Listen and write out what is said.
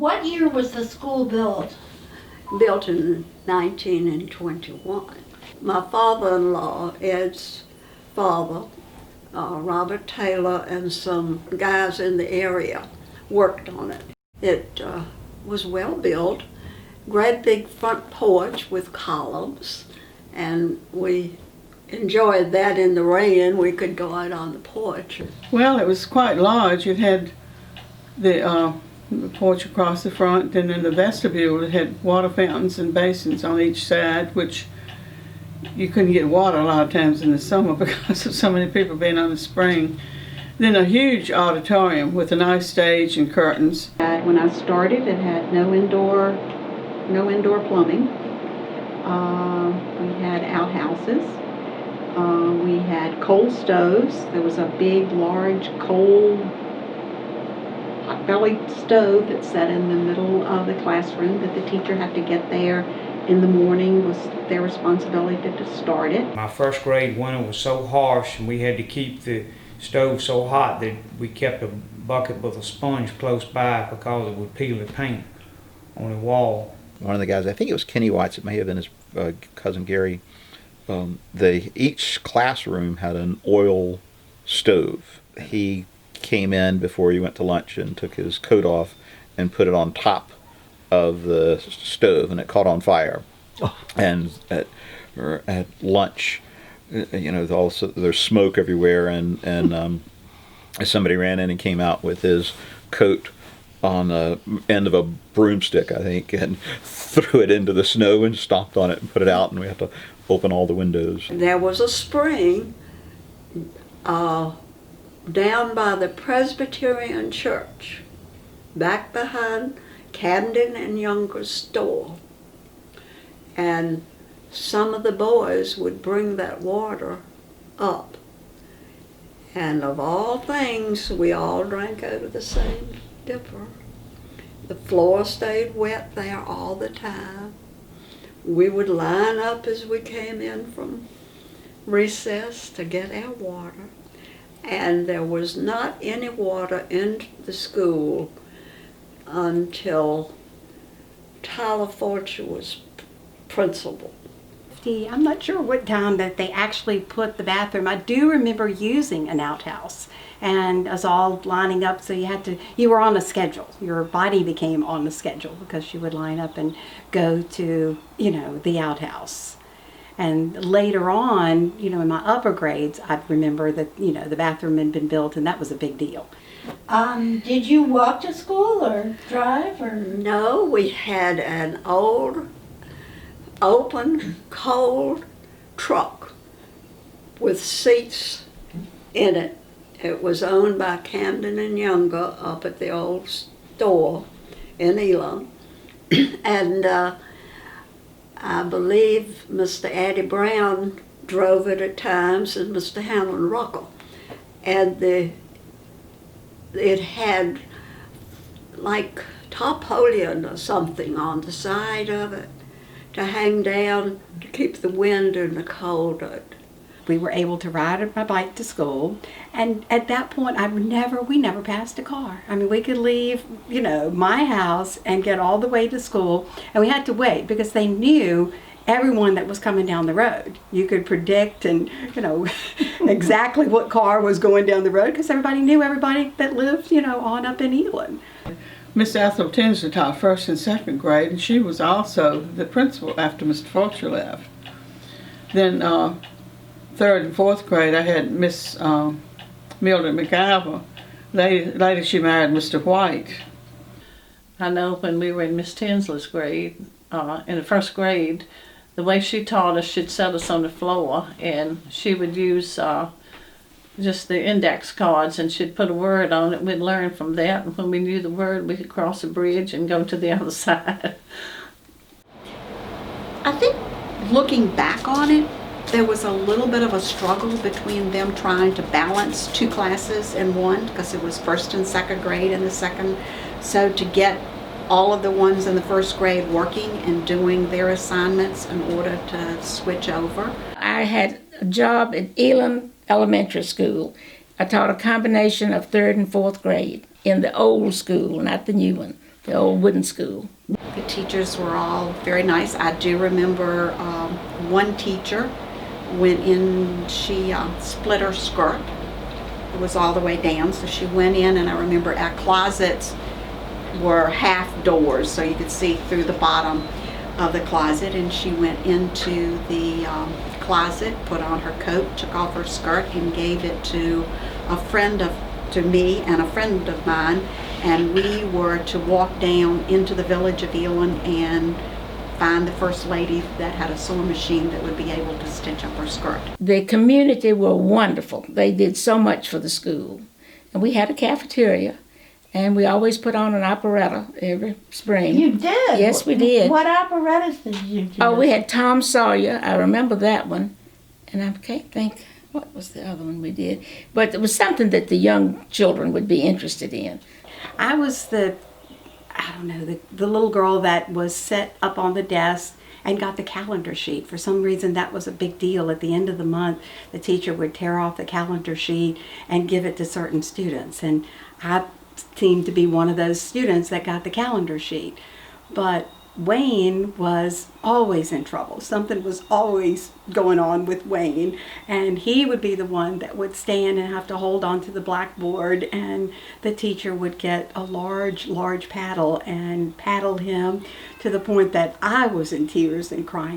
What year was the school built? Built in 1921. My father-in-law, Ed's father, Robert Taylor, and some guys in the area worked on it. It was well built, great big front porch with columns, and we enjoyed that in the rain. We could go out on the porch. Well, it was quite large. It had the porch across the front, and in the vestibule it had water fountains and basins on each side, which you couldn't get water a lot of times in the summer because of so many people being on the spring. Then a huge auditorium with a nice stage and curtains. When I started, it had no indoor plumbing. We had outhouses. We had coal stoves. There was a big, large coal hot-bellied stove that sat in the middle of the classroom that the teacher had to get there in the morning. Was their responsibility to start it. My first grade winter was so harsh, and we had to keep the stove so hot that we kept a bucket with a sponge close by because it would peel the paint on the wall. One of the guys, I think it was Kenny Watts, it may have been his cousin Gary, each classroom had an oil stove. He came in before he went to lunch and took his coat off and put it on top of the stove, and it caught on fire. Oh. And at lunch, also there's smoke everywhere, and somebody ran in and came out with his coat on the end of a broomstick, I think, and threw it into the snow and stomped on it and put it out, and we had to open all the windows. There was a spring down by the Presbyterian Church, back behind Camden and Younger's store. And some of the boys would bring that water up. And of all things, we all drank out of the same dipper. The floor stayed wet there all the time. We would line up as we came in from recess to get our water. And there was not any water in the school until Tyler Fortune was principal. I'm not sure what time that they actually put the bathroom. I do remember using an outhouse, and us all lining up, so you were on a schedule. Your body became on the schedule because you would line up and go to, the outhouse. And later on, in my upper grades, I'd remember that, the bathroom had been built, and that was a big deal. Did you walk to school or drive or? No, we had an old, open, cold truck with seats in it. It was owned by Camden and Younger up at the old store in Elon. And I believe Mr. Addie Brown drove it at times, and Mr. Hamlin Ruckle. And it had like tarpaulin or something on the side of it to hang down to keep the wind and the cold out. We were able to ride my bike to school, and at that point we never passed a car. I mean, we could leave, my house and get all the way to school, and we had to wait because they knew everyone that was coming down the road. You could predict and, exactly what car was going down the road because everybody knew everybody that lived, on up in Elon. Miss Ethel Tinsley taught first and second grade, and she was also the principal after Mr. Fulcher left. Then third and fourth grade, I had Miss Mildred McIver. Later she married Mr. White. I know when we were in Miss Tinsley's grade, in the first grade, the way she taught us, she'd set us on the floor, and she would use just the index cards, and she'd put a word on it. We'd learn from that, and when we knew the word, we could cross a bridge and go to the other side. I think looking back on it, there was a little bit of a struggle between them trying to balance two classes in one, because it was first and second grade in the second. So to get all of the ones in the first grade working and doing their assignments in order to switch over. I had a job at Elon Elementary School. I taught a combination of third and fourth grade in the old school, not the new one. the old wooden school. The teachers were all very nice. I do remember one teacher went in, she split her skirt. It was all the way down, so she went in, and I remember our closets were half doors, so you could see through the bottom of the closet, and she went into the closet, put on her coat, took off her skirt, and gave it to me and a friend of mine, and we were to walk down into the village of Elon and find the first lady that had a sewing machine that would be able to stitch up her skirt. The community were wonderful. They did so much for the school. And we had a cafeteria, and we always put on an operetta every spring. You did? Yes, we did. What operettas did you do? Oh, we had Tom Sawyer. I remember that one. And I can't think, what was the other one we did? But it was something that the young children would be interested in. I was the little girl that was set up on the desk and got the calendar sheet. For some reason, that was a big deal. At the end of the month, the teacher would tear off the calendar sheet and give it to certain students. And I seemed to be one of those students that got the calendar sheet. But Wayne was always in trouble. Something was always going on with Wayne, and he would be the one that would stand and have to hold on to the blackboard, and the teacher would get a large paddle and paddle him to the point that I was in tears and crying.